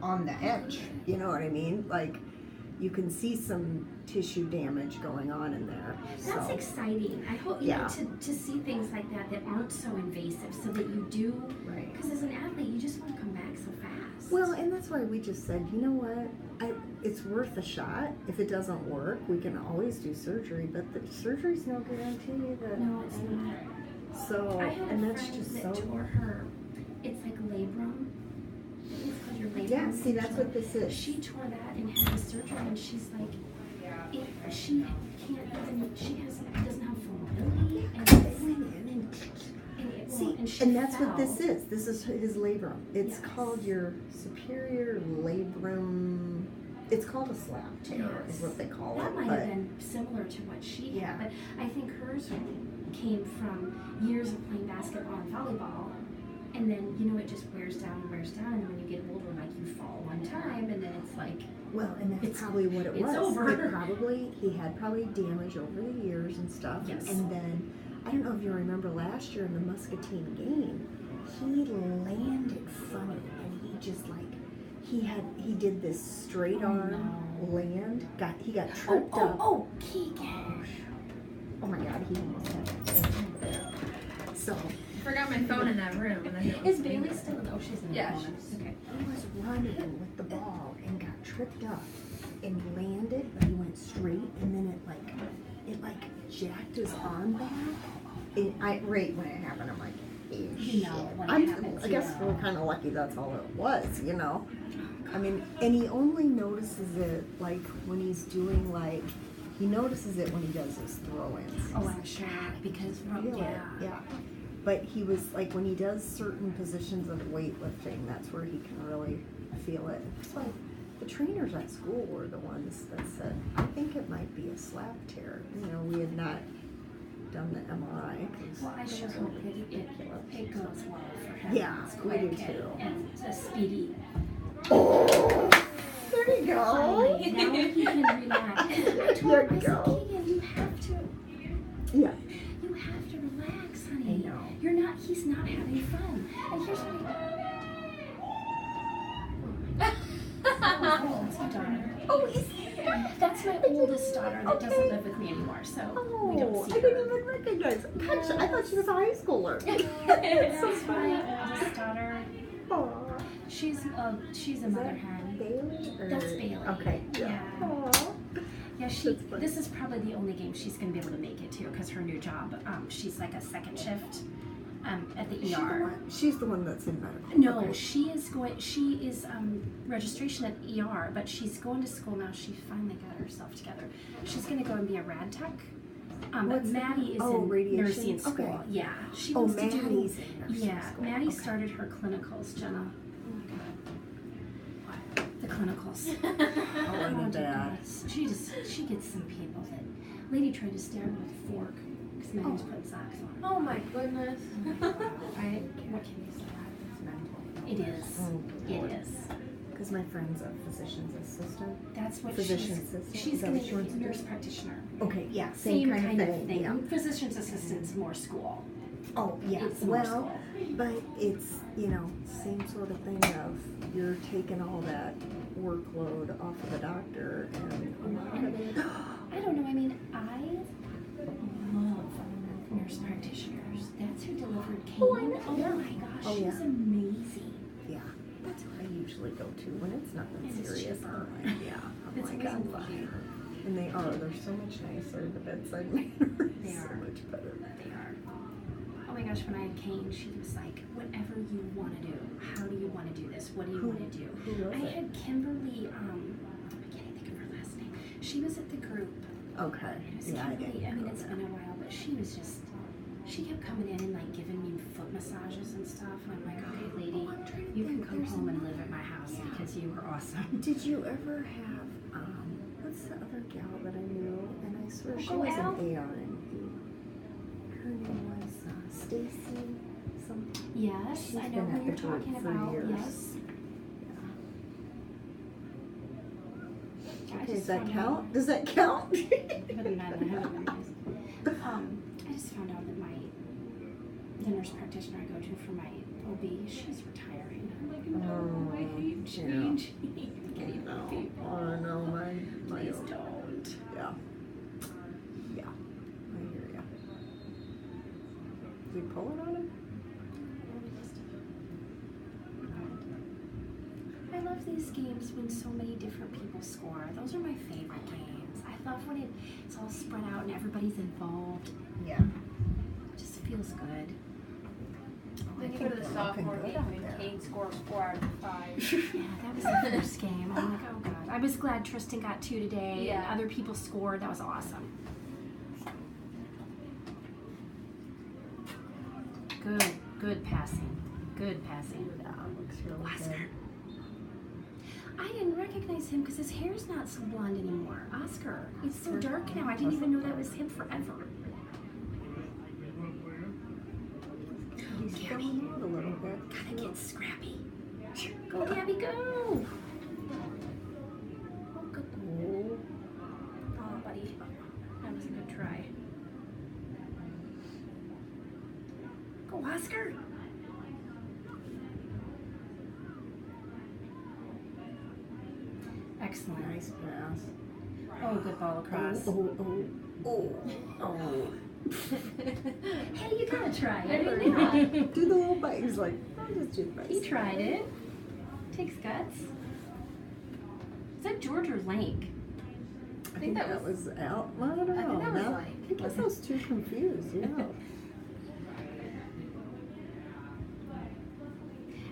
on the edge. You know what I mean? Like, you can see some tissue damage going on in there. That's exciting. I hope, you know, to see things like that aren't so invasive, so that you do, right. Because as an athlete, you just want to come back so fast. Well, and that's why we just said, you know what, it's worth a shot. If it doesn't work, we can always do surgery, but the surgery's no guarantee that. No, it's not. So, I had and a that's friend just that so. tore her. It's like labrum. It's called your labrum. Yeah, see, that's what this is. She tore that and had the surgery, and she's like, she can't even. Doesn't have full mobility, and that's what this is. This is his labrum. It's called your superior labrum. It's called a slap tear, is what they call it. That might have been similar to what she had, but I think hers came from years of playing basketball and volleyball, and then, you know, it just wears down, and when you get older, like, you fall one time, and then it's like, well, and that's probably what it was. It's over. He had probably damage over the years and stuff. Yes. And then, I don't know if you remember last year in the Muscatine game, he landed funny, and he just like, he did this straight arm land. He got tripped up. Oh, Keegan. Oh my God, he almost had it. So. Forgot my phone in that room. And Is Bailey still? Oh, she's in the Yeah. Okay. He was running with the ball and got tripped up and landed, but he went straight, and then it jacked his arm back. Right when it happened, I'm like, You know what happens. I guess we're kind of lucky that's all it was, you know. I mean, and he only notices it like when he's doing he notices it when he does his throw-ins. Oh, I'm sure, because yeah. But he was like, when he does certain positions of weightlifting, that's where he can really feel it. It's like the trainers at school were the ones that said, I think it might be a slap tear. You know, we had not done the MRI. Well, I sure hope it goes well for him. Yeah, we do too. And a speedy. Oh, there you go. Finally, now he can relax. I told him, I said, Keegan, you have to. Yeah. You have to relax, honey. I know. He's not having fun. And here's what That's my daughter. Oh, is That's my oldest daughter that doesn't live with me anymore, so we don't see her. I didn't even recognize her. Gosh, I thought she was a high schooler. That's my oldest daughter. Aww. She's a mother hen. Bailey? That's Bailey. Okay. Yeah. Aww. Yeah, this is probably the only game she's going to be able to make it to, because her new job, she's like a second shift at the ER. She's the one that's in medical. No, okay. she is registration at ER, but she's going to school now. She finally got herself together. She's going to go and be a rad tech. But Maddie is in radiation? nursing school. Okay. Yeah, she Oh, wants to do. Maddie's in nursing school. Maddie Okay. started her clinicals, Jenna. The clinicals. Oh, bad. She gets some people that lady tried to stab her with a fork because Maddie's putting socks on her. Oh my goodness. Right? What can you say? It is. It is. Because my friend's a physician's assistant. That's what physician's assistant. She's going to be a nurse practitioner. Okay, yeah, Same kind of thing. Yeah. Physician's assistant's more school. Oh, yeah. It's more Well, school. but it's, same sort of thing of you're taking all that workload off of the doctor and a lot of it. I don't know. I mean, I love nurse practitioners. That's who delivered Kane. Oh my gosh, she's amazing. Yeah, that's what I usually go to when it's nothing And it's serious. cheaper. I'm It's like, I'm amazing. fine. And they are. They're so much nicer. The bedside manner They is so are. much better. They are. Oh my gosh, when I had Kane, she was like, whatever you want to do. How do you want to do this? What do you want to do? Who was I it? had Kimberly, I can't even think of her last name. She was at the group. Okay. It was Yeah, Kimberly. I mean, know it's that. been a while, but she was just, she kept coming in and like giving me foot massages and stuff. And I'm like, okay, lady, you can come home and live at my house because you were awesome. Did you ever have, what's the other gal that I knew? And I swear she Uncle was Al? an ARNP. Her name was Stacy something. Yes, She's I know been who at you're the group talking for about. years. Yes. Okay, does that count? Does that count? I just found out that the nurse practitioner I go to for my OB, she's retiring. I'm like, no, I hate change. Oh no, my Please don't. Yeah. Yeah. I hear ya. Is he pulling on him? I love these games when so many different people score. Those are my favorite games. I love when it's all spread out and everybody's involved. Yeah. It just feels good. Then you go to the sophomore game and Kate scores 4 out of 5. Yeah, that was the first game. I'm like, oh god. I was glad Tristan got 2 today Yeah. and other people scored. That was awesome. Good passing. Good passing. Yeah, looks really Oscar. good. I didn't recognize him because his hair's not so blonde anymore. Oscar. It's so dark now. I didn't even know that was him forever. He's filling out a little bit. Gotta get scrappy. Go, Gabby, go! Oh, good. Oh, buddy. That was a good try. Go, Oscar! Excellent. Nice pass. Oh, good ball across. Oh. Hey, you gotta try it. Yeah. Do the little bite. He's like, I'll just do the bite. He tried it. Takes guts. Is that George or Lake? I think that was out. Well, I don't know. I think that was Now, like- I guess I was too confused. Yeah.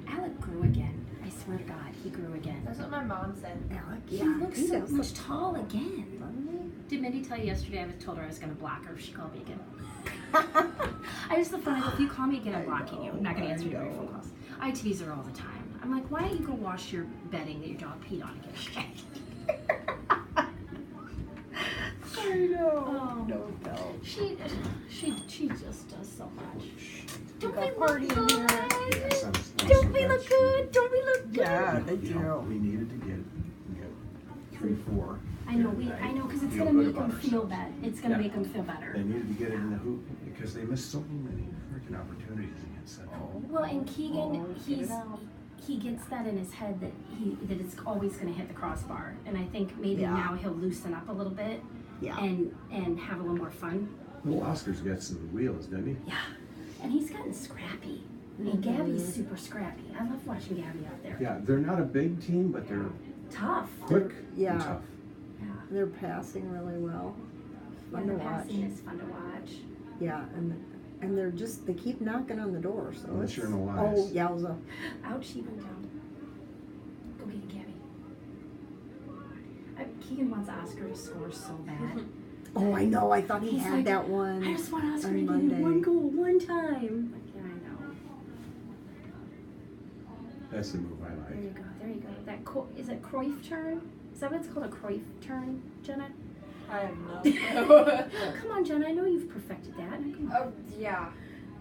Alec grew again. I swear to God, he grew again. That's what my mom said. Alec, He yeah. looks he so does much look tall again. doesn't Did Mindy tell you yesterday I told her I was going to block her if she called me again? I just the phone. I go, if you call me again, I'm blocking you. I'm not going to answer your phone calls. I tease her all the time. I'm like, why don't you go wash your bedding that your dog peed on again? I know. Oh. No. She just does so much. Don't got we party look in here. good? Yes, Don't we look good? Don't we look good? Yeah, they You know, do. we needed to get 3-4. I know, because it's Feel gonna good make them about feel ourselves. better. It's gonna Yeah. make them feel better. They needed to get it in the hoop because they missed so many freaking opportunities against Central. Well, and Keegan, Oh, get it out. he gets that in his head that it's always gonna hit the crossbar, and I think maybe Yeah. now he'll loosen up a little bit Yeah. and have a little more fun. Little Oscar's got some wheels, doesn't he? Yeah, and he's gotten scrappy. And Gabby's super scrappy. I love watching Gabby out there. Yeah, they're not a big team, but they're Tough. quick Yeah. and tough. Yeah. They're passing really well. Yeah, Fun the to watch. passing is fun to watch. Yeah, and they're just they keep knocking on the door. So Unless it's, you're an Elias. oh yowza. Ouch, she went down. Go get it, Gabby. Keegan wants Oscar to score so bad. Oh, I know. I thought he He's had like, that one. I just want Oscar on to get Monday. in one goal, one time. Like, yeah, I know. That's the move I There like. you go, there you go. Is it Cruyff turn? Is that what it's called, a Cruyff turn, Jenna? I have no clue. Come on, Jenna, I know you've perfected that. Come on. Oh, yeah.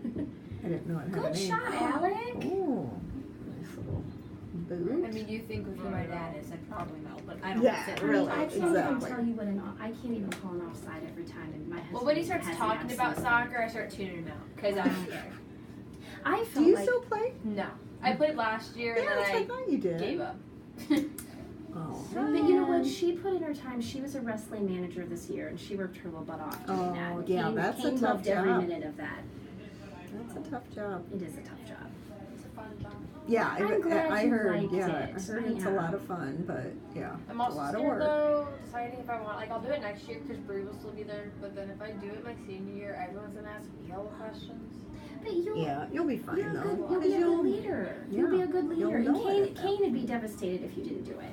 I didn't know it had a Good name. shot, Alec. Oh, nice little boot. I mean, you think of who my dad is, I probably know, but I don't Yeah, sit I mean, really, I can't exactly. even tell you what I can't even call an offside every time, and my husband Well, when he starts has talking about absolutely- soccer, I start tuning him out because I don't care. I Do felt you like still play? No. I played last year Yeah, and that's what I then thought you I did. gave up. Oh, But you know what? She put in her time. She was a wrestling manager this year, and she worked her little butt off doing Oh, that. yeah, Kane, that's a Kane tough loved every job. minute of that. That's a tough job. It is a tough job. It's a fun job. Yeah, I'm glad I you heard. liked Yeah, it. I heard I it's a am. lot of fun, but yeah, I'm it's a also lot of scared work. though, deciding if I want, like I'll do it next year because Bree will still be there, but then if I do it my senior year, everyone's gonna ask me all the questions. But you'll, Yeah, you'll be fine you're, though. a good, you'll because be a you'll- good leader. yeah, You'll be a good you'll leader. And know it Kane, at that Kane would be devastated if you didn't do it.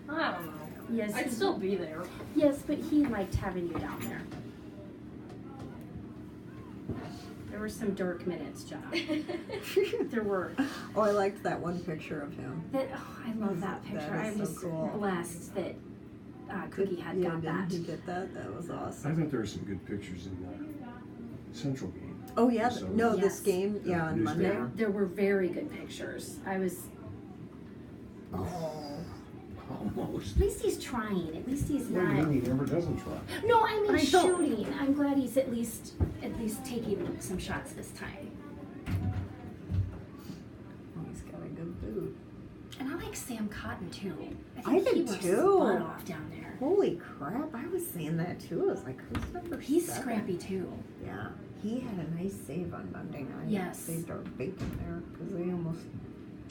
I don't know. Yes, I'd he- still be there. Yes, but he liked having you down there. There were some dark minutes, Jenna. There were. Oh, I liked that one picture of him. I love that picture. That I is was so cool. blessed that Cookie had Yeah, got didn't that. you get that? That was I awesome. thought there were some good pictures in the Central game. Oh yeah, So- no, Yes. this game, yeah, on Newspaper. Monday. There were very good pictures. I was. Oh, Almost. At least he's trying. At least he's What do you not. mean he never doesn't try? No, I mean I know. shooting. I'm glad he's at least taking some shots this time. he's got a good boot. And I like Sam Cotton too. I think he did works too. his butt off down there. Holy crap, I was saying that too. I was like, who's number He's 7? scrappy too. Yeah, he had a nice save on Monday night. Yes. Saved our bacon there because they almost.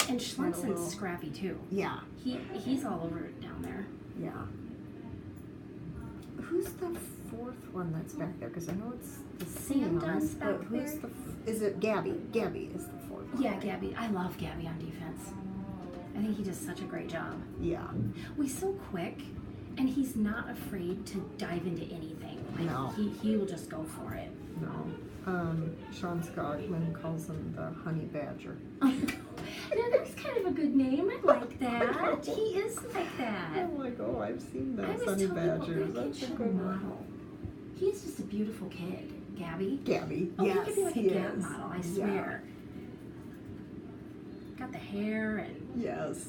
And Schlenson's scrappy too. Yeah. He's all over it down there. Yeah. Who's the 4th one that's back there? Because I know it's the Sam Dunn's Seahawks, back but who's there. Is it Gabby? Gabby is the 4th one. Yeah, Gabby. I love Gabby on defense. I think he does such a great job. Yeah. He's so quick, and he's not afraid to dive into anything. Like, No. he will just go for it. No. Sean Skogman calls him the honey badger. Now that's kind of a good name. I like that. He is like that. I'm like, oh, I've seen I those was honey telling badgers. you, that That's kid a should good model. one. He's just a beautiful kid. Gabby. Gabby. Oh, Yes, he could be like he a Gap is. model, I Yeah. swear. Got the hair and Yes.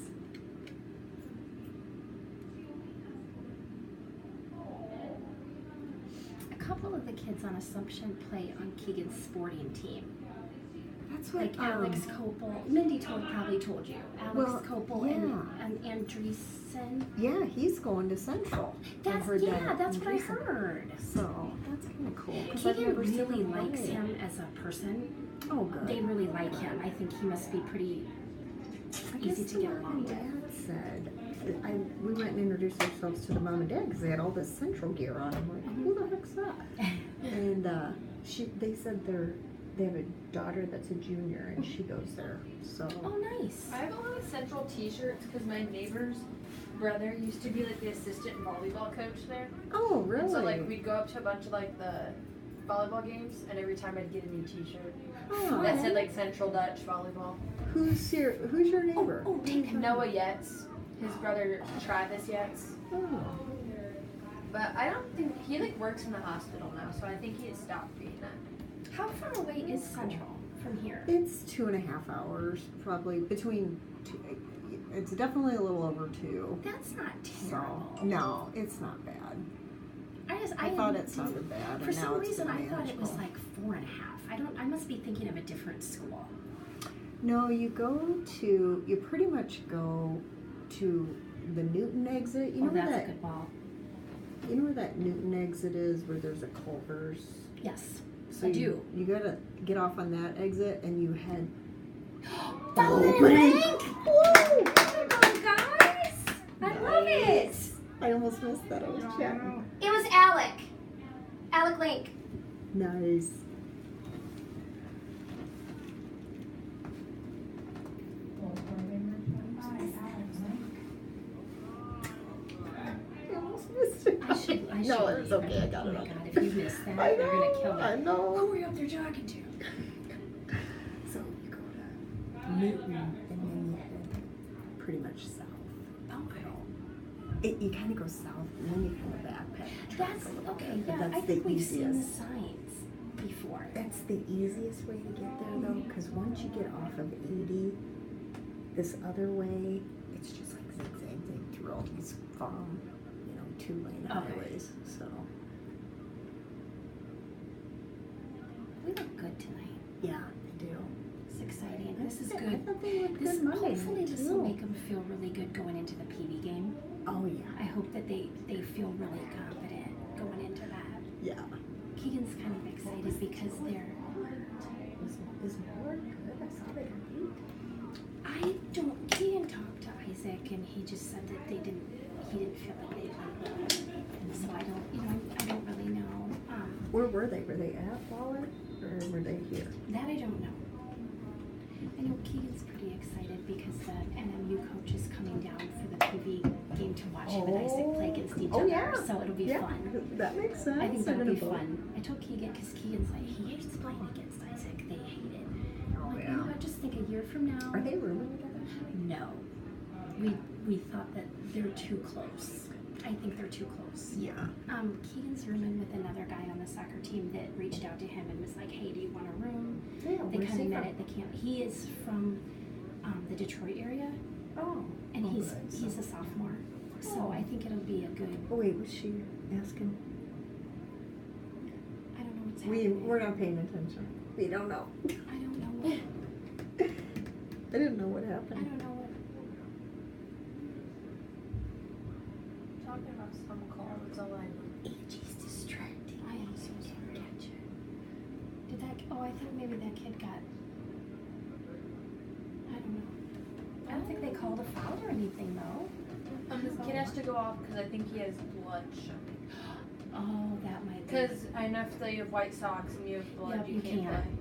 a couple of the kids on Assumption play on Keegan's sporting team. That's what. Like Alex Copel. Mindy probably told you. Alex Well, Copel yeah. and Andreessen. Yeah, he's going to Central. I heard that That's what I recently. heard. So that's kind of cool. 'Cause I've Keegan never seen really him likes play. him as a person. Oh, good. They really like him. I think he must be pretty I guess easy to the get mom along and with. Dad said, we went and introduced ourselves to the mom and dad because they had all this Central gear on. I'm like, who the heck's that? And they said they have a daughter that's a junior and she goes there. So Oh, nice. I have a lot of Central T-shirts because my neighbor's brother used to be like the assistant volleyball coach there. oh really? And so like we'd go up to a bunch of like the volleyball games, and every time I'd get a new T-shirt Oh. that said like Central Dutch volleyball. Who's your neighbor? Oh, take him. Noah Yates, his brother Travis Yates. Oh. But I don't think he like works in the hospital now, so I think he has stopped being that. How far away is Central from here? It's 2.5 hours, probably between two. It's definitely a little over 2. That's not So terrible. no, it's not bad. I thought it sounded bad. For and now some it's reason, been I thought it was manageable. like 4.5. I must be thinking of a different school. No, you pretty much go to the Newton exit. You know where that's that? a good ball. You know where that Newton exit is, where there's a Culver's. Yes, So I do. You gotta get off on that exit, and you head. Follow the Opening. link. Woo! Guys, I love it. I almost missed that. I was chatting. It was Alec. Alec Link. Nice. I almost missed it. I should. No, it's okay. I got Oh it. my all. God, if you miss that, I they're gonna kill me. I know. Who were you up there talking to? So you go to Newton, and then you head pretty much south. Okay. You kind of go south, and then you kind of backpack. That's a little okay. bit, but Yeah, that's I the think we've seen the easiest. signs before. That's the easiest way to get there, though, because once you get off of 80, this other way, it's just like zigzag through all these, 2-lane Okay. highways. So We look good tonight. yeah, they do. It's exciting. This is I good. thought they looked This good Monday hopefully night, this too. will make them feel really good going into the PV game. Oh yeah, I hope that they feel really confident going into that. yeah. Keegan's kind of excited because they're. Is Moore good? I saw they got beat. I don't. Keegan talked to Isaac and he just said that he didn't feel like they played well. And so I don't really know. Where were they? Were they at Waller or were they here? That I don't know. I know Keegan's pretty excited because the NMU coach is coming down for the PV game to watch him and Isaac play against each other. Yeah. So it'll be fun. That makes sense. I think They're that'll be gonna both- fun. I told Keegan because Keegan's like, he hates playing against Isaac. They hate it. I'm like, yeah. you know what? Just think a year from now. Are they rooming together? No. We thought that they're too close. I think they're too close. Yeah. Keegan's rooming with another guy on the soccer team that reached out to him and was like, hey, do you want a room? Yeah. They where's kind he of met from? at the camp. He is from the Detroit area, Oh. and Oh, he's good. a sophomore. So Oh. I think it'll be a good. Oh wait, was she asking? I don't know what's happening. We're not paying attention. We don't know. I don't know what. I didn't know what I happened. don't know what. talking about some call. That's all I know. AG's distracting. I am so sorry. Did that? Oh, I think maybe that kid got. I don't know. I don't think they called a foul or anything though. This kid has to go off because I think he has bloodshot. Oh, that might be. Because I know if you have white socks and you have blood, Yep, you you can't can't. play.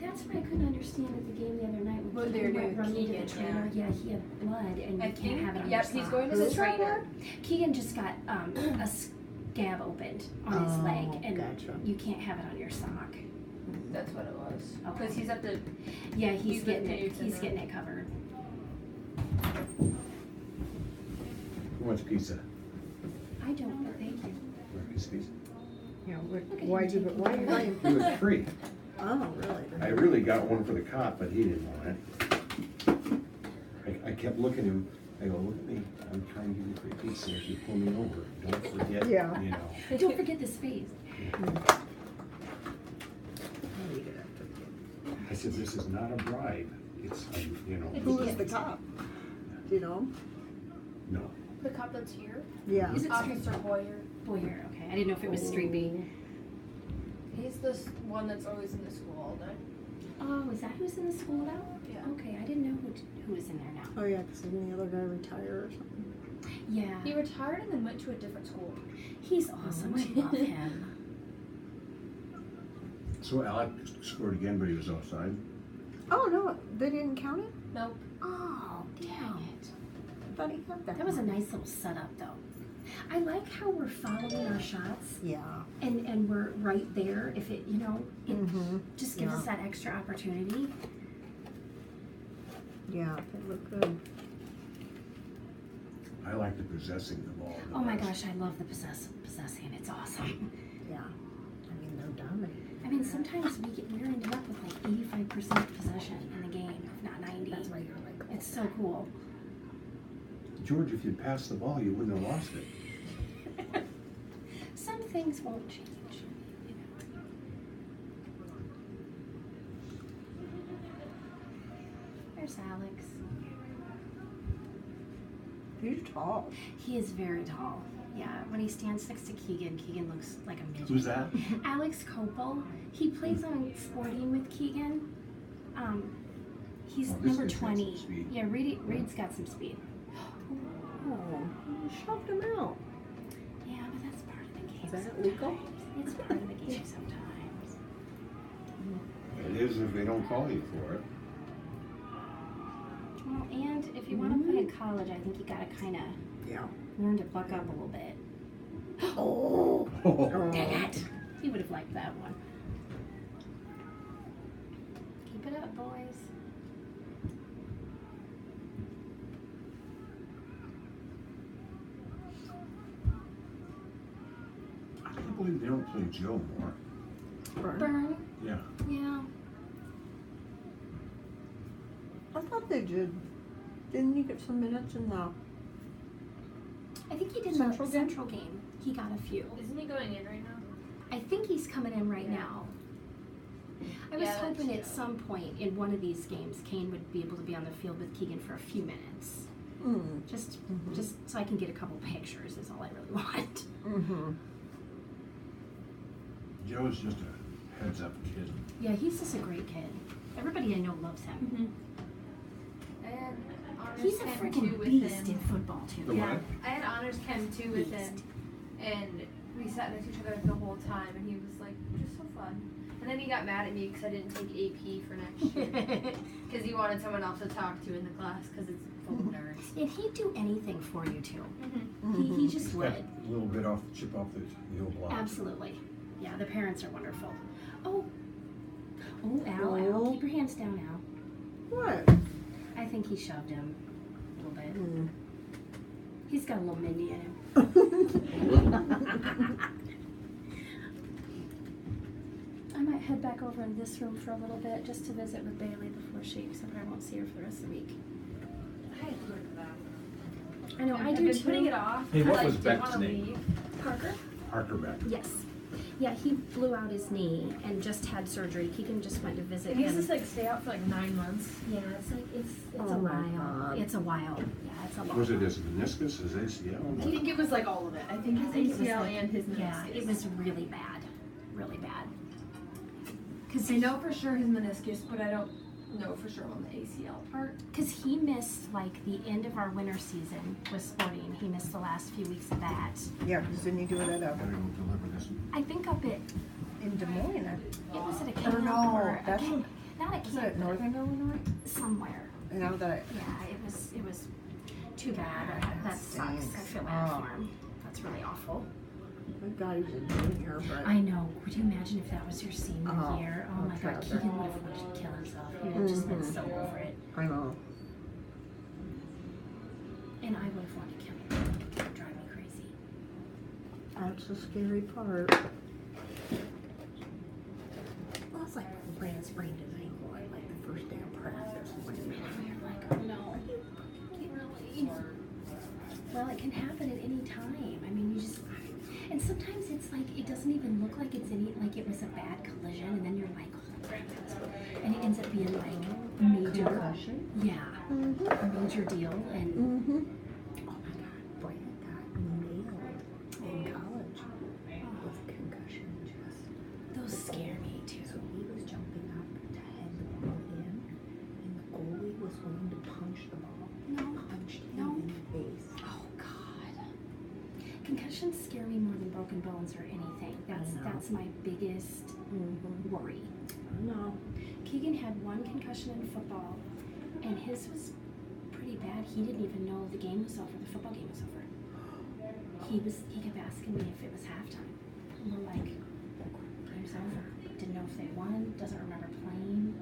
That's what I couldn't understand at the game the other night. When What Keegan they're went doing, running to the Keegan, trainer. Yeah, he had blood, and I you can't have it on Yep, your he's sock. going to Who the is that trainer. Keegan just got a scab opened on his leg, and gotcha. you can't have it on your sock. That's what it was. Okay. Because he's at the. Yeah, he's He's getting with it. Newton He's now. getting it covered. Who wants pizza? I don't, but thank you. Want a piece of pizza? Yeah, Look at why him you why you buying? It was free. Oh, really? I really got one for the cop, but he didn't want it. I kept looking at him. I go, look at me. I'm trying to give you free pizza. If you pull me over, don't forget. Yeah. You know. Don't forget this face. I'll eat it after the game. I said, this is not a bribe. It's, you know. Who is the cop? Do you know? No. The cop that's here? Yeah. Is it Officer Boyer. Boyer, okay. I didn't know if it was Street B. He's this one that's always in the school all day. Oh, is that who's in the school now? Yeah. Okay, I didn't know who was in there now. Oh, yeah, because didn't the other guy retire or something? Yeah, He retired and then went to a different school. he's awesome. I love him. So Alec scored again, but he was offside. Oh, no, they didn't count it? Nope. Oh, damn it. I thought he had that. That was a nice little setup, though. I like how we're following our shots, Yeah. and we're right there. If it, it Mm-hmm. just gives Yeah. us that extra opportunity. Yeah, they look good. I like the possessing the ball. the Oh my best. gosh, I love the possessing. It's awesome. Yeah. I mean, they're dominating. I mean, sometimes we're ending up with like 85% possession in the game, if not 90. That's why you're like, It's so cool. George, if you'd passed the ball, you wouldn't have lost it. Some things won't change. You know. There's Alex. he's tall. He is very tall. Yeah, when he stands next to Keegan, Keegan looks like a midget. Who's that? Alex Copel. He plays on Sporting with Keegan. He's Oh, this number guy's got 20. some speed. Yeah, Reed's got some speed. Oh, you shoved him out. Yeah, but that's part of the game. Is that sometimes. legal? It's part of the game sometimes. It is if they don't call you for it. Well, and if you want to play in college, I think you gotta kind of Yeah. learn to buck up a little bit. Oh. Dang it! He would have liked that one. Keep it up, boys. I can't believe they don't play Joe more. Burn. Yeah. Yeah. I thought they did. Didn't he get some minutes in the? I think he did Central the game? Central game. He got a few. Isn't he going in right now? I think he's coming in right Yeah. now. I was Yeah, that's hoping at true. some point in one of these games, Kane would be able to be on the field with Keegan for a few minutes. Mm. Just Mhm. so I can get a couple pictures is all I really want. Mm-hmm. Joe's just a heads up kid. Yeah, he's just a great kid. Everybody I know loves him. I had honors He's a chem freaking two with beast him. in football too. The Yeah, what? I had honors chem 2 with Beast. him, and we sat next to each other the whole time, and he was like, just so fun. And then he got mad at me because I didn't take AP for next year, because he wanted someone else to talk to in the class, because it's full of nerds. And he'd do anything for you too. Mm-hmm. He just He's would. got a little bit off, chip off the old block. Absolutely. Yeah, the parents are wonderful. Oh, Al, keep your hands down, Al. What? I think he shoved him a little bit. Mm. He's got a little Mindy in him. I might head back over in this room for a little bit just to visit with Bailey before she, because I probably won't see her for the rest of the week. I had to go to that. I know, I I've do been too. putting it off. Hey, what because I was didn't Beck's wanna name? leave. Parker? Parker Beck. Yes. Yeah, he blew out his knee and just had surgery. Keegan just went to visit And he's him. just like stay out for like 9 months. Yeah, it's like it's Oh a my while. God. It's a while. Yeah, it's a long. Was it his meniscus, his ACL? I think it was like all of it. I think his it was ACL like- and his meniscus. Yeah, it was really bad. Really bad. Because I know for sure his meniscus, but I don't know for sure on the ACL part. Because he missed like the end of our winter season with sporting. He missed the last few weeks of that. Yeah, because didn't you do it at Gotta go deliver this one. I think up at, in Des Moines? it was at a Or camp no, or a that's camp, not a Was it at camp, Northern Illinois? somewhere. Now that Yeah, it was too bad. That That sucks. I stinks. feel bad Oh. for him. That's really awful. thank God he's a junior, but I know. Would you imagine if that was your senior Oh, year? Oh my God, okay. Keegan would have wanted to kill himself. He would have just been so over it. I know. And I would have wanted to kill him. It would drive me crazy. That's the scary part. Well, it's like Brandon sprained his ankle at like the first day of practice. When you're like, Oh no. Really? Well, it can happen at any time. I mean, you just. And sometimes it's like, it doesn't even look like it's any, like it was a bad collision, and then you're like, oh crap. And it ends up being like major. concussion. Yeah. Mm-hmm. A major deal. And Mm-hmm. Oh my God, Brandon got nailed in college with a concussion just. those scare me too. So he was jumping up to head the ball in, and the goalie was going to punch the ball. No. Punched him No. in the face. Oh God. Concussions scare me more than broken bones or anything. know. That's my biggest Mm-hmm. worry. No. Keegan had one concussion in football, and his was pretty bad. He didn't even know the game was over. The football game was over. He kept asking me if it was halftime. And we're like, game's over. Didn't know if they won. Doesn't remember playing.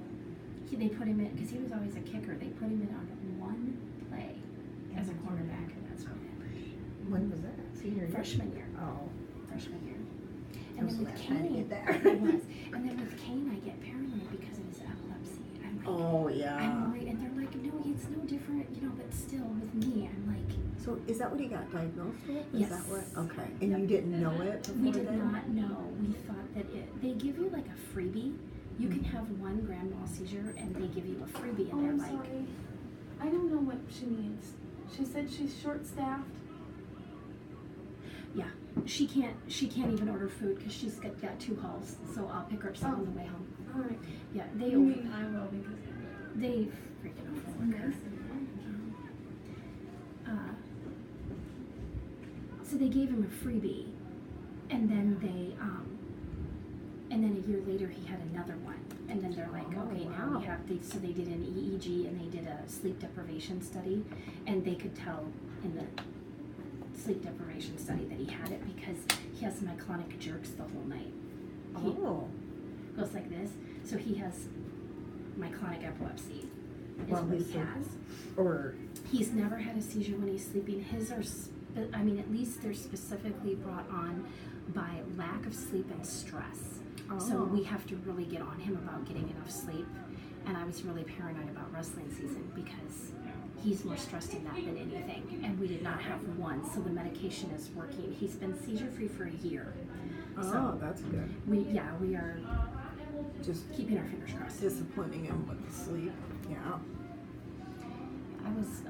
They put him in because he was always a kicker. They put him in on one play as a cornerback, and that's what happened. When was that? Senior year? Freshman year. Oh. Freshman year. I'm And then so with glad I didn't Kane, get there. it was. And then with Kane, I get paranoid because of his epilepsy. I'm like, Oh yeah. I'm worried, and they're like, no, it's no different, but still with me, I'm like, So is that what he got diagnosed with? Is Yes. that what? Okay. And Yep. you didn't know it before we did then? not know. We thought that they give you like a freebie. You can have one grand mal seizure, and they give you a freebie, and Oh, they're I'm like, sorry. I don't know what she means. She said she's short-staffed. yeah, she can't even order food because she's got 2 halls. So I'll pick her up some on the way home. All right. Yeah, I they mean, I will because. they freaking overwork her. So they gave him a freebie, and then and then a year later he had another one, and then they're like, Oh, okay, now wow. we have. So they did an EEG and they did a sleep deprivation study, and they could tell in the sleep deprivation study that he had it because he has myoclonic jerks the whole night. He Oh. goes like this, so he has myoclonic epilepsy. Is Well, what he's he so- has. Or He's never had a seizure when he's sleeping. His are, at least they're specifically brought on by lack of sleep and stress. So Oh. we have to really get on him about getting enough sleep. And I was really paranoid about wrestling season because he's more stressed in that than anything. And we did not have one, so the medication is working. He's been seizure-free for a year. oh, that's good. We are Just keeping our fingers crossed. disappointing him with the sleep. Yeah. I was,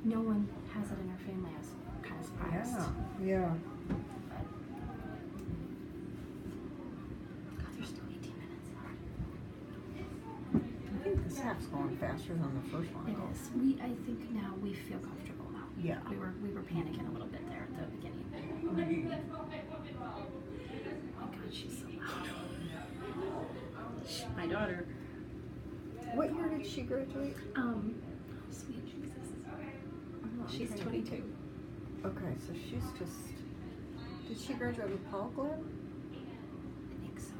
no one has it in our family. I was kind of surprised. Yeah. But, God, there's still 18 minutes left. I think this half's going faster than the first one. It is. I think now we feel comfortable now. Yeah. We were panicking a little bit there at the beginning. Oh God, she's so loud. My daughter. What year did she graduate? Sweet Jesus. Oh, She's okay. 22. Okay, so she's just. Did she graduate with Paul Glenn? I think so.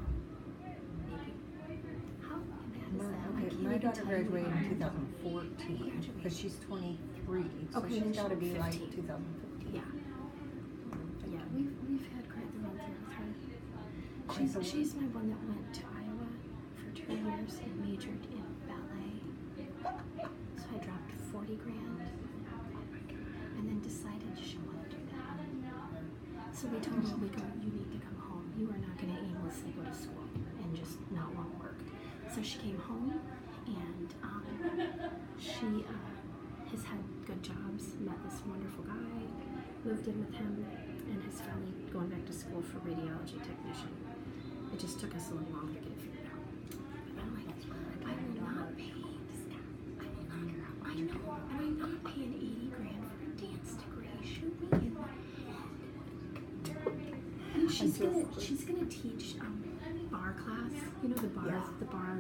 Maybe. How bad is that? I Okay, can't my even daughter tell you graduated in when. 2014, but she's 23, so Okay, she's then got to she'll be be like 15. 2015. Yeah. Yeah, we've had quite the run through with her. Okay, so- She's my one that went to Iowa for 2 years and majored in ballet. So I dropped 40 grand and then decided she wanted to do that. So we told her, we go, you need to come honestly go to school and just not want to work. So she came home, and she has had good jobs, met this wonderful guy, moved in with him, and his family going back to school for radiology technician. It just took us a little longer to get it figured out. But I'm like, I will not pay this guy. I know, and I'm not paying $80,000 for a dance degree. Shoot me in the head. And she's gonna teach bar class. You know the bar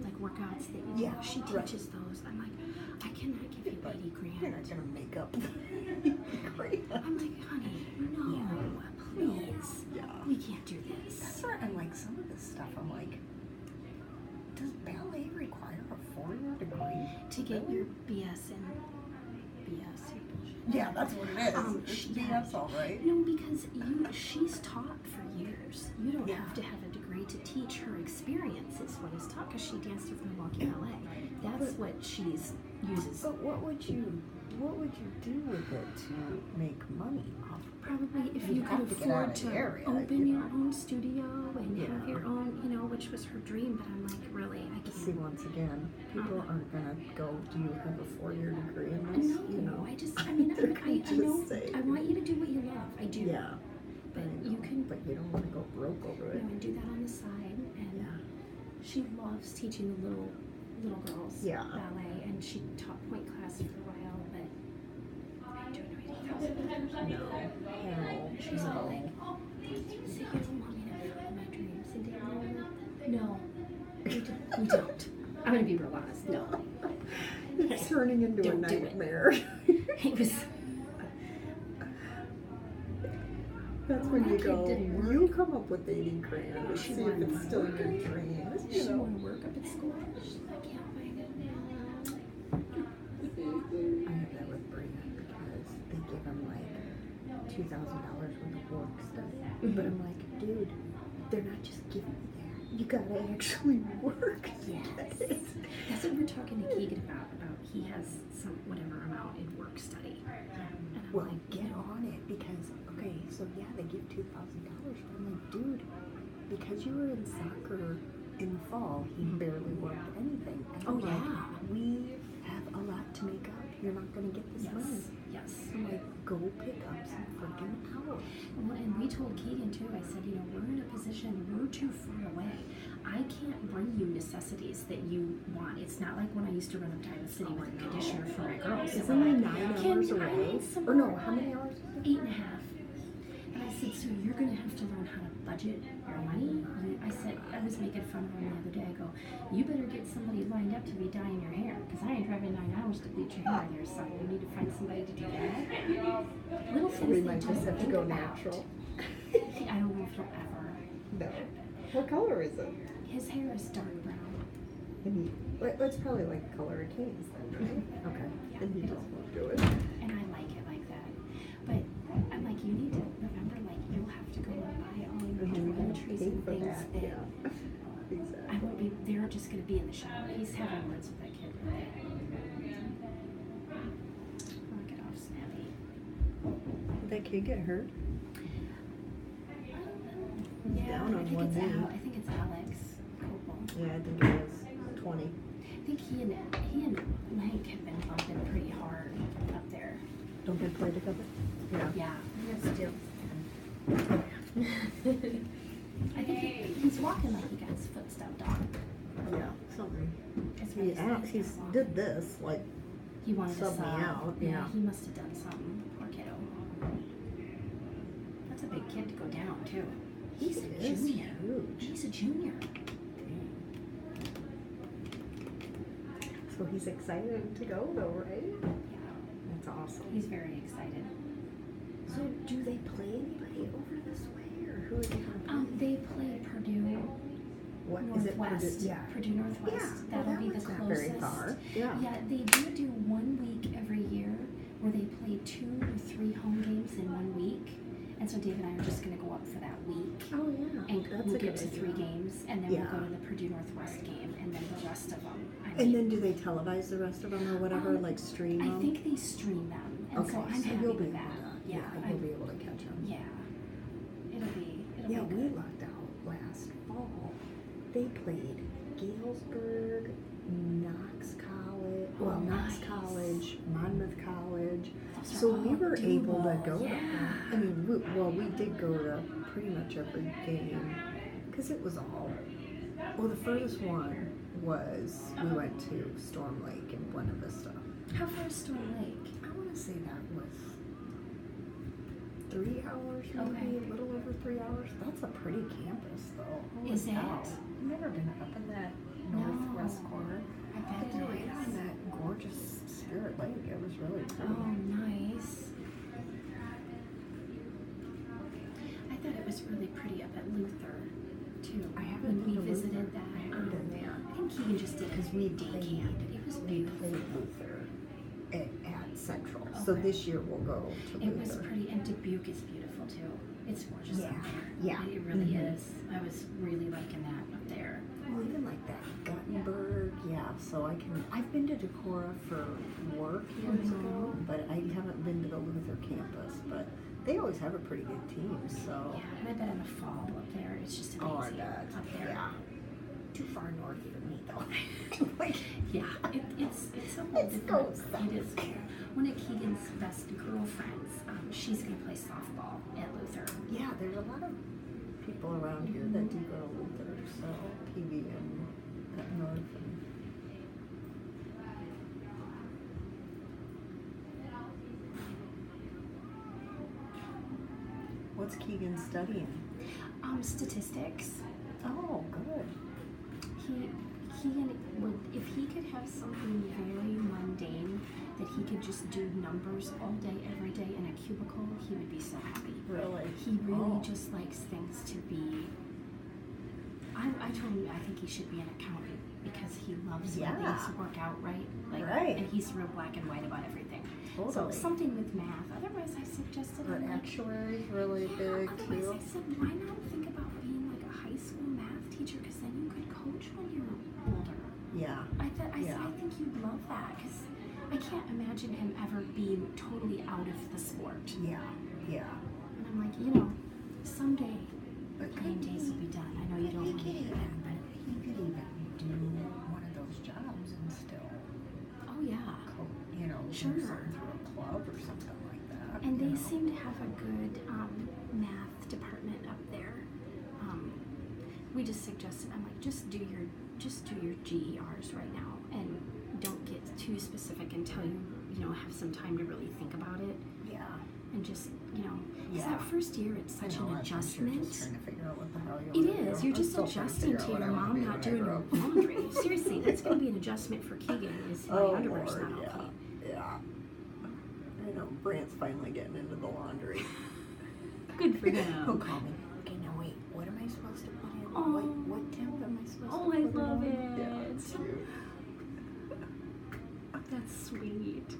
like workouts that you do. She teaches those. I'm like, I cannot give you $80,000. You're not gonna make up. I'm like, honey, no, please. Yeah. We can't do this. That's right. And like some of this stuff, I'm like, does ballet require a 4-year degree To get your BS in BS, your bullshit. Yeah, that's what it is. It's BS, all right. No, because she's taught for years. You don't have to have a degree to teach. Her experience is what is taught, because she danced with Milwaukee Ballet. That's what she's uses. But what would you do with it to make money off? Probably if You'd you have could to get out afford of the to area, open you your know. own studio and have Yeah. your own, which was her dream. But I'm like, really, I can't. See, once again, people aren't gonna go, do you have a 4-year degree in this? No, You know? I They're gonna I know. just say- I want you to do what you love. I do. Yeah. But I know, you can, but you don't wanna go broke over it. and do that on the side. And she loves teaching the little girls ballet, and she taught point class for a while. But I don't know $80,000. No. Hell, She's all like, so you don't want me to follow my dreams and date me? No, we don't. I'm gonna be real honest. No. It's turning into Don't a do it. nightmare. It was. That's when That you kid go, didn't work. you come up with 80 grand and She see if wanted it's to still work. your dream. She want to work up at school. I can't find it. I have that with Brina because they give them like $2,000 worth of work stuff. But I'm like, dude, they're not just giving me that. You gotta actually work. Yes. That's what we're talking to Keegan about he has some whatever amount in work study. And I'm Well, like, get on it because, okay, so yeah, they give $2,000. But I'm like, dude, because you were in soccer in the fall, he barely worked anything. And I'm like, we have a lot to make up. You're not going to get this money. Yes. I'm like, go pick up some freaking hours. Well, and we told Keegan too, I said, we're in a position, we're too far away. I can't bring you necessities that you want. It's not like when I used to run up to Iowa City with a conditioner for my girls. Isn't it 9 hours I away? need some Or no, how many hours? 8.5. And I said, so you're going to have to learn how to budget your money? I said, I was making fun of him the other day. I go, you better get somebody lined up to be dyeing your hair, because I ain't driving 9 hours to bleach your hair there, son. You need to find somebody to do that. Little things We they might don't just have to think go about. natural. I don't know if he'll ever. No. What color is it? His hair is dark brown. And it's probably like the color of Kane's then, right? Okay. Yeah, And he it'll- just won't do it. And I like it like that. But I'm like, you need to remember, like, you'll have to go and buy all your toiletries and For things that, that yeah. Exactly. I won't be, they're just going to be in the shower. He's having words with that kid right there. I'll get off Snappy. Did that kid get hurt? Yeah, down on I think one it's knee. I think it's Alex Copel. Yeah, I think it was 20. I think he and Hank have been bumping pretty hard up there. Don't they play together? Yeah. Yeah. Yes, do. I think he's walking like he got his foot stepped on. Yeah, something. That's He what he's asked, he walking. did this, like, He wanted to sub me sub. out, Yeah, yeah. he must have done something. Poor kiddo. That's a big kid to go down too. He's a is junior. huge. He's a junior. So he's excited to go though, right? Yeah, That's awesome. he's very excited. So do they play anybody over this way, or who are they going to play? They play Purdue What is it? Northwest. Purdue? Yeah. Purdue Northwest. Yeah, That'll well, be that the one's closest. not very far. Yeah. Yeah, they do 1 week every year where they play 2 or 3 home games in 1 week. And so Dave and I are just going to go up for that week. Oh yeah. And That's we'll a get good to 3 idea. games, and then Yeah. we'll go to the Purdue Northwest game, and then the rest of them. And then do they televise the rest of them or whatever, like stream I them? think they stream them, and Okay, so I'm happy you'll be with able that. to, Yeah, you'll be able to catch them. yeah. It'll be Yeah, good. we lucked out. last fall, they played Galesburg, Knox College, Knox College, Monmouth College. So we were able to go to, I mean, we did go to pretty much every game, because it was all, well, the furthest one was, we went to Storm Lake in Buena Vista. How far is Storm Lake? I want to say that was 3 hours, maybe a little over 3 hours. That's a pretty campus, though. Holy Is it? cow. I've never been up in that northwest corner. I bet But it right on is. that gorgeous Spirit Lake. It was really pretty. Oh, nice. I thought it was really pretty up at Luther, too. I haven't When we been to visited Luther. that. I haven't been there. I think Keegan just did Because his we day played- camp, and it was We beautiful. played Luther at Central. So Okay. this year we'll go to It Luther. was pretty, and Dubuque is beautiful too. It's gorgeous Yeah, up there. yeah. It really Mhm. is. I was really liking that up there. Well, even like that Guttenberg, yeah. So I've been to Decorah for work years ago, but I haven't been to the Luther campus. But they always have a pretty good team. So Yeah, and I bet in the fall up there, it's just oh, I amazing bet. up there. Yeah. Too far north for me though. Like, Yeah, it's a whole It's different. goes It is. One of Keegan's best girlfriends, she's gonna play softball at Luther. yeah, there's a lot of people around here that do go to Luther. So PV and that north. And, what's Keegan studying? Statistics. Oh, good. Keegan would, if he could have something very mundane that he could just do numbers all day, every day in a cubicle, he would be so happy. Really? He really Oh. just likes things to be. I told him I think he should be an accountant because he loves when Yeah. things work out right. Right. And he's real black and white about everything. Totally. So something with math. Otherwise, I suggested But him, like, actuary's really big otherwise too. I said, why not think about being like a high school math teacher? Because then you could coach when you're older. Yeah. I said, Yeah. I think you'd love that because I can't imagine him ever being totally out of the sport. Yeah. Yeah. And I'm like, someday But game days will be done. I know you don't want to hear that, but he could even do one of those jobs and still, oh yeah. do Sure. something through a club or something like that. And you they know. seem to have a good math department up there. We just suggested, I'm like, just do your GERs right now, and don't get too specific until you have some time to really think about it, Yeah. and just 'cause Yeah. that first year it's such I know, an I'm sure adjustment. just trying to figure out what the hell you It wanna is. do. You're I'm just still trying to adjusting figure to out what your I wanna mom be not when I doing grow her up. laundry. Seriously, that's going to be an adjustment for Keegan. Is my underwear's Lord, not yeah. okay. Yeah. I know. Brant's finally getting into the laundry. Good for He'll him. call me. Okay, now wait. What am I supposed to put in? Oh. What temp am I supposed Oh, to I put love in? it. Yeah, it's cute. That's sweet.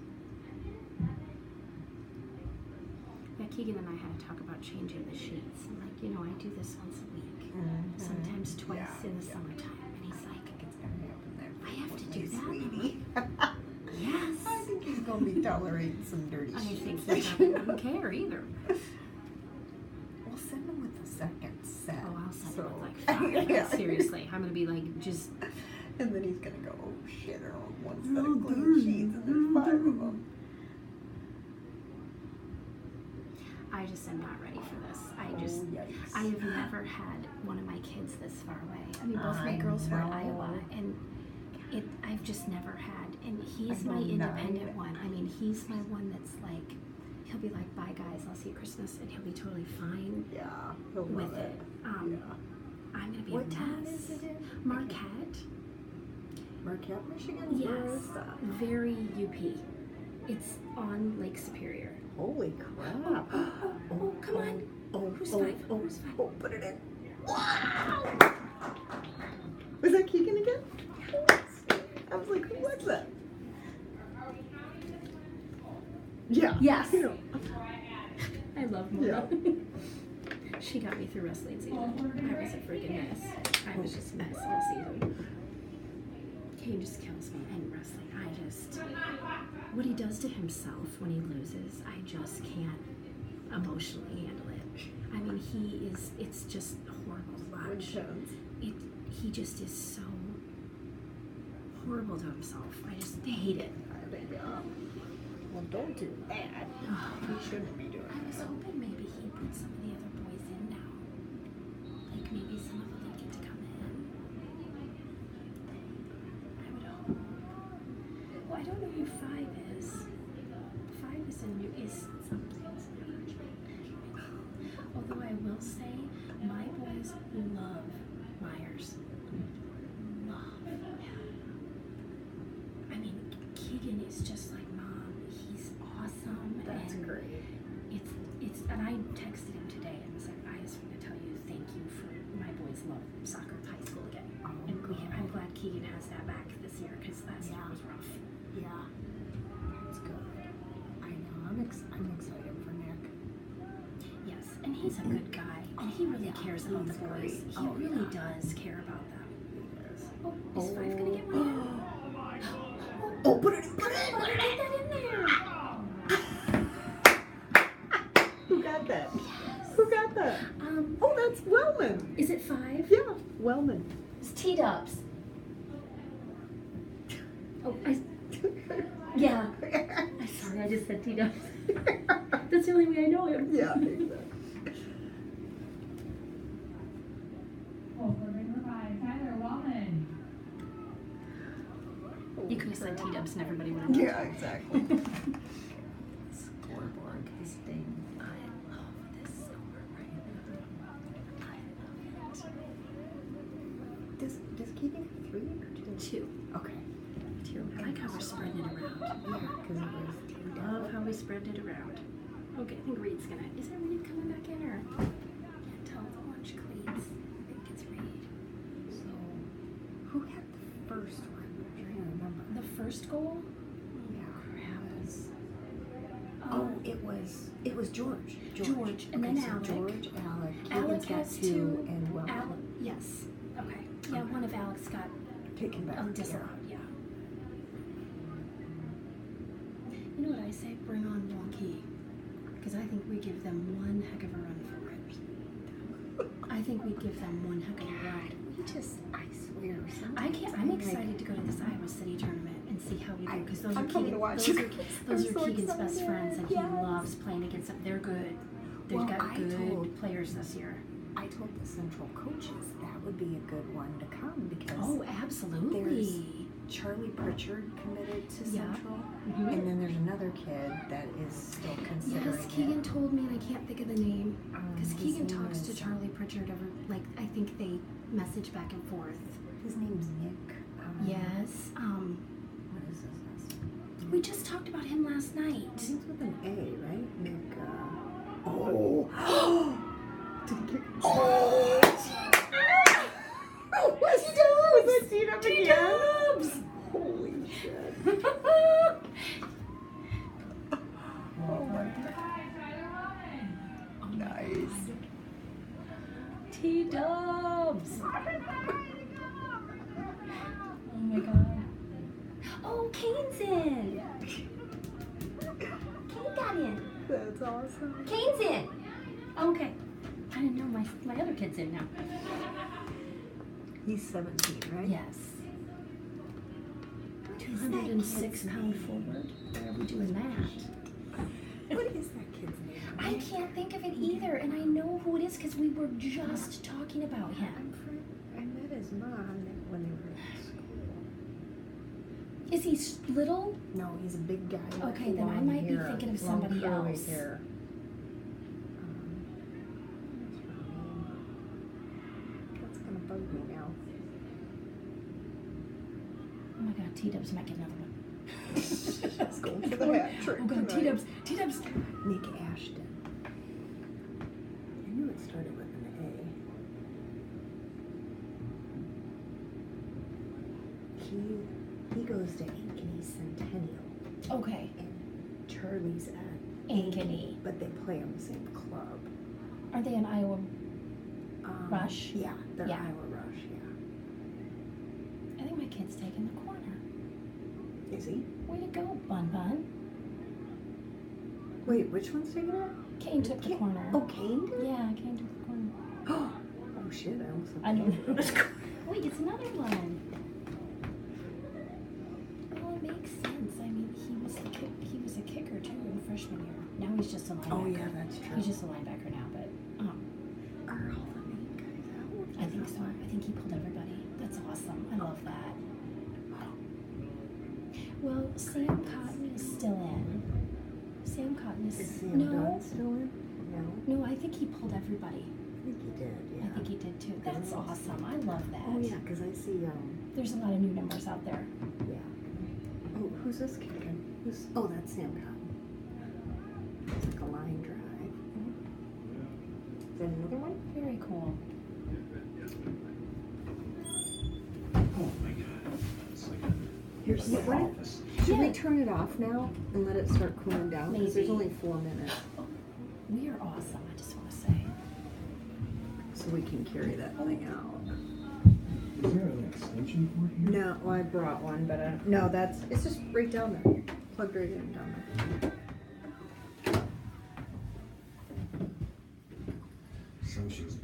Yeah, Keegan and I had to talk about changing the sheets. I'm like, I do this once a week, sometimes twice Yeah, in the yeah. summertime. And he's like, It's gonna happen there. I have to with do my that. sweetie. yes. I think he's gonna be tolerating some dirty I sheets. think he probably wouldn't care either. We'll send him with the second set. Oh, I'll send so, him with like 5. Yeah. Seriously, I'm gonna be like, just And then he's gonna go, oh shit, I don't want one They're set all of clean dirty. sheets and there's 5 of them. I just am not ready for this. Yikes. I have never had one of my kids this far away. I mean, both my I girls were in know. Iowa, and I've just never had. And he's I my know independent none. one. I mean, he's my one that's like, he'll be like, bye guys, I'll see you Christmas, and he'll be totally fine Yeah, he'll with love it. Yeah. I'm gonna be What a mess. town is it in? Marquette, Marquette, Michigan? Where yes, is that? very UP. It's on Lake Superior. Holy crap. Oh, come on. Oh, Who's oh, 5? oh, Who's 5? oh, put it in. Wow! Was that Keegan again? I was like, who was that? Yeah. Yes. You know. I love Mora. She got me through wrestling season. I was a freaking mess. I was just a mess all season. Kane just kills me in wrestling. What he does to himself when he loses, I just can't emotionally handle it. I mean, it's just horrible to Wood shows. He just is so horrible to himself. I just hate it. Well, don't do that. You shouldn't be doing I was hoping maybe he'd put some of the other boys in now. Like maybe some of them would get to come in. I would hope. Well, I don't know who 5 is. 5 is something. Although I will say, my boys love Myers. Love. I mean, Keegan is just like Mom. He's awesome. That's and great. And I texted him today and was like, I just want to tell you thank you for my boys love soccer at high school again. Oh, And good. I'm glad Keegan has that back this year because last year was rough. Yeah. That's good. I know. I'm excited for Nick. Yes, and he's a good guy, and he really cares about the he's boys. great. He Oh, really yeah. does care about them. He Oh, is 5 gonna get one? Oh, put it in. Get that in there. Who got that? Who got that? Oh, that's Wellman. Is it 5? Yeah, Wellman. It's T-Dubs. Oh, yeah. I'm sorry, I just said T-Dubs. That's the only way I know him. Yeah, exactly. You could have said T-Dubs and everybody would have known. Yeah, exactly. Scoreboard, this thing. I love this score right now. I love it. Does Keegan have 3 or 2? 2. Okay. 2. I like how we're spreading it around. Yeah, because it was T Love how we spread it around. Okay, I think Reed's gonna. Is that Reed coming back in or? Can't tell the orange cleats. I think it's Reed. So, who had the first one? I'm trying to remember. The first goal? Yeah, Crap. It was George. George, and then so Alec. George, Alec. Alec Keegan's got has 2, 2. and Wellman. Alec, yes. Okay. Yeah, one of Alex got Taken back. disallowed. Yeah. You know what I say? Bring on Wonky. Because I think we give them one heck of a run for it. I think we'd give them one heck of a run. I swear. I'm excited to go to this Iowa City tournament and see how we do because those are I'm coming to watch those you. are, those I'm are so Keegan's excited. best friends, and Yes. he loves playing against them. They're good. They've Well, got I good told- players this year. I told the central coaches that would be a good one to come because Oh, absolutely. Charlie Pritchard committed to Yeah. Central, Mhm. and then there's another kid that is still considering Yes, Keegan it. told me, and I can't think of the name because His Keegan name talks to is- Charlie Pritchard over. Like I think they message back and forth. His name's Nick. Yes. What is his last name? We just talked about him last night. He's with an A, right? Nick. Oh. Did he kick? Oh. Was it T-Dubs again? Holy shit. Oh my god. Nice. T-Dubs. Oh my god. Oh, Kane's in. Kane got in. That's awesome. Kane's in. Okay. I didn't know my other kid's in now. He's 17, right? Yes. 206-pound forward. Why are we doing that? What is that kid's name? I can't think of it either, and I know who it is because we were just talking about him. I met his mom when they were in school. Is he little? No, he's a big guy. with Okay, then I long might be hair, thinking of long somebody curly else. Hair. That's gonna bug me now. Oh my god, T-Dubs might get another one. Let's go for the hat trick. Oh god, tonight. T-Dubs. Nick Ashton. I knew it started with an A. He goes to Ankeny Centennial, Okay. and Charlie's at Ankeny. but they play on the same club. Are they in Iowa? Rush? Yeah, they're Yeah. Iowa Rush, I think my kid's taking the corner. yeah. Is he? Way to go, Bun Bun. Wait, which one's taking it? Kane took the corner. Oh, Kane did? Yeah, Kane took the corner. Oh Oh shit, I almost I know. Wait, it's another one. Well, it makes sense. I mean, he was a kicker too in freshman year. Now he's just a linebacker. Oh yeah, that's true. He's just a linebacker now, but Are all the main guys out? I think so. I think he pulled everybody. That's awesome. I love that. Well, Sam Cotton is still in. Sam Cotton is Sam Dunn still in? No. No, I think he pulled everybody. I think he did, yeah. I think he did too. That's awesome. I love that. Oh yeah, because I see, There's a lot of new numbers out there. yeah. Oh, who's this kicking? Oh, that's Sam Cotton. It's like a line drive. Is that another one? Very cool. Oh my God. It's like Here's the office. Should we turn it off now and let it start cooling down? Because there's Maybe. only 4 minutes. We are awesome, I just want to say. So we can carry that thing out. Is there an extension cord here? No, well, I brought one, but no, it's just right down there. Plugged right in down there. Some she's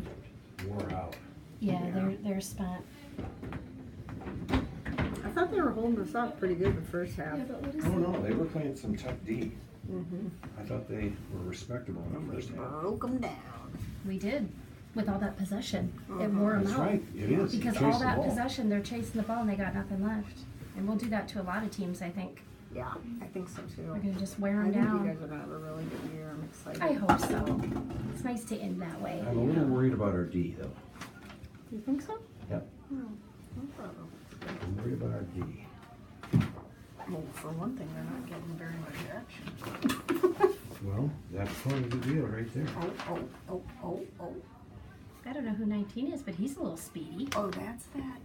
wore out. Yeah, Yeah. they're spent. I thought they were holding us up pretty good the first half. Yeah, but what is Oh no, they were playing some tough D. Mm-hmm. I thought they were respectable in the first half. Broke them down. We did. With all that possession. It Uh-huh. wore them That's out. right, it is. You Because chase all the that ball. possession, they're chasing the ball and they got nothing left. And we'll do that to a lot of teams, I think. Yeah, I think so too. We're going to just wear I them think down. you guys are gonna have a really good year. I'm excited. I hope so. It's nice to end that way. I'm a little worried about our D though. You think so? Yep. No, no problem. I'm worried about our D. Well, for one thing, they're not getting very much action. Well, that's part of the deal right there. Oh. I don't know who 19 is, but he's a little speedy. Oh, that's that,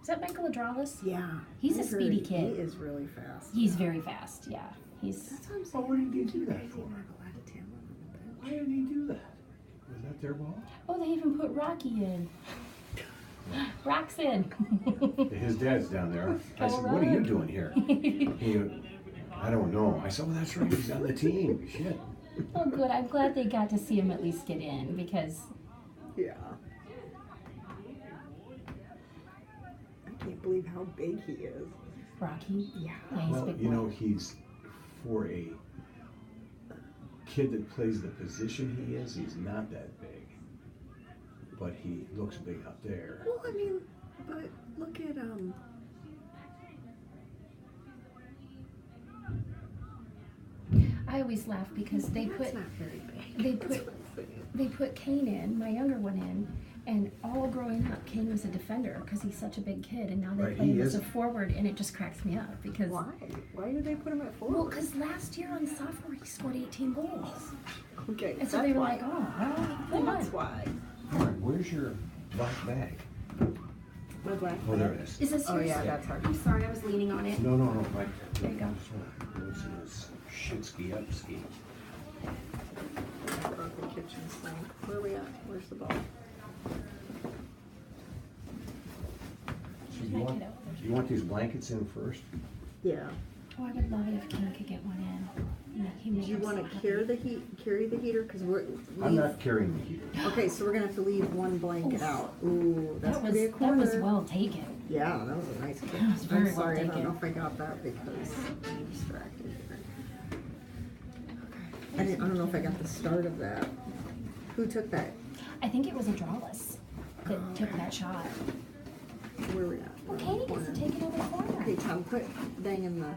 Is that Michael Adralis? yeah. He's a I heard speedy kid. He is really fast. He's very fast, yeah. He's That's what I'm Well, saying. what did he do You that guys for? didn't have a lot of talent on the bench. Why did he do that? Was that their ball? Oh, they even put Rocky in. Rock's in. His dad's down there. I said, what are you doing here? He, I don't know. I said, well, that's right. He's on the team. Shit. Oh, good. I'm glad they got to see him at least get in because Yeah. I can't believe how big he is. Rocky. Yeah. Yeah, he's a Well, big you boy. know, he's for a kid that plays the position he is, he's not that big. But he looks big up there. Well, I mean, but look at, I always laugh because they that's put not very big. they That's put- what I'm saying. they put Kane in, my younger one in, and all growing up, Kane was a defender because he's such a big kid, and now they Right, play he him as is. a forward, and it just cracks me up because Why? Why did they put him at well, forward? because last year on sophomore he scored 18 goals, Okay, and so that's they were why. like, oh, well, come That's on. why. All right, where's your black bag? My black Oh, there bag. it is. Is this Oh yours? yeah, that's hard. I'm sorry, I was leaning on it. No, right There you go. This is shitsky upski. I broke the kitchen sink. Where are we at? Where's the ball? So you want these blankets in first? Yeah. Oh, I would love it if King could get one in. He Do you want to carry the heater? Because I'm not carrying the heater. Okay, so we're gonna have to leave one blanket Oof. out. Ooh, that's That gonna be a was corner. well taken. Yeah, that was a nice kick. That was very I'm sorry, well I don't know taken. if I got that because I'm distracted here. Okay. I don't know if I got the start of that. Who took that? I think it was Adralis that took that shot. Where are we at? Well, Katie gets to take it over the corner. Okay, Tom, put dang in the.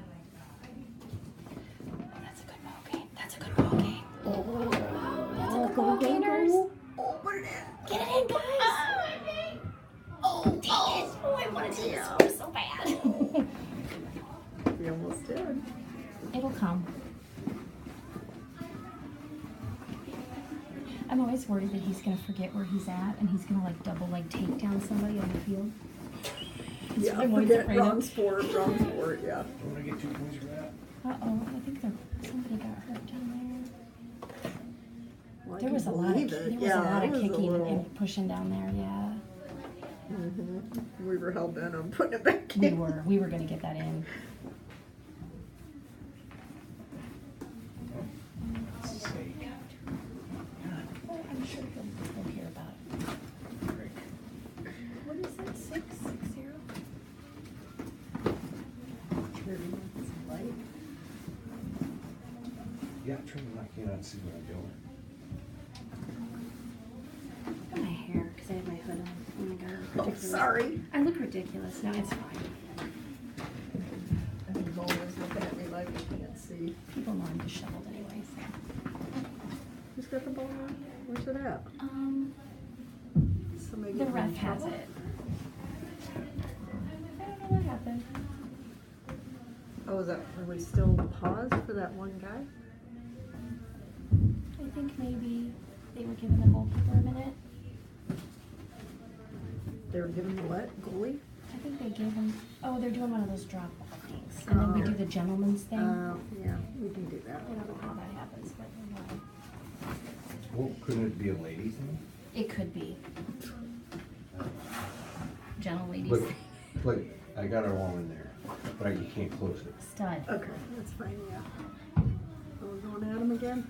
That's a good ball game. That's a good ball game. That's a good go, ball go, gamers. go. Oh, put it in. Get it in, guys. Oh, dang it. Oh, I wanted to score so bad. We almost did. It'll come. I'm always worried that he's going to forget where he's at and he's going to like double leg take down somebody on the field. That's Yeah, what I'm always forget afraid wrong of. sport, yeah. Don't want to get 2 points for that. Uh-oh, I think somebody got hurt down Well, I there. There can was a lot of believe it. there was Yeah, a lot it of was a kicking little- and pushing down there, yeah. We were hell bent on putting it back We in. were going to get that in. Let's see. Well, I'm sure he'll hear about it. Yeah, I'm trying to lock in and see what I'm doing. Look at my hair, because I have my hood on. Oh my god, I look Oh, ridiculous. sorry. I look ridiculous. No, it's fine. I think Bowl is looking at me like I can't see. People know I'm disheveled anyway, so. Who's got the ball now? Where's it at? Somebody The getting in ref has trouble? it. I don't know what happened. Oh, is that, are we still paused for that one guy? I think maybe they were giving the goalkeeper a minute. They were giving the what? Goalie? I think they gave him, oh, they're doing one of those drop ball things. And then we do the gentleman's thing. Yeah, we can do that. I don't know how that happens, but you know. Well, couldn't it be a lady thing? It could be. Gentle ladies Look, thing. look, I got it all in there, but you can't close it. Stud. Okay, that's fine, yeah. Are we going at him again?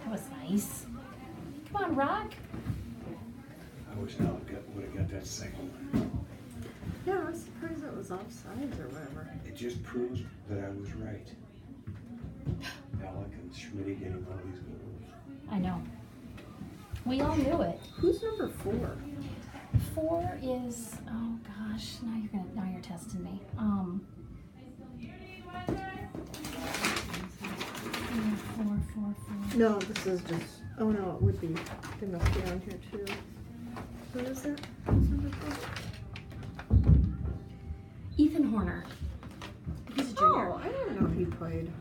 That was nice. Come on, Rock. I wish I would have got that second one. Yeah, I was surprised it was offsides or whatever. It just proves that I was right. Alec and Schmidt getting all these goals. I know. We all knew it. Who's number 4? 4 is, oh gosh, now you're testing me. Four. No, this is just, oh no, it would be, they must be on here too. Who is it? Who's number 4? Ethan Horner. He's a junior. Oh, I didn't know he played.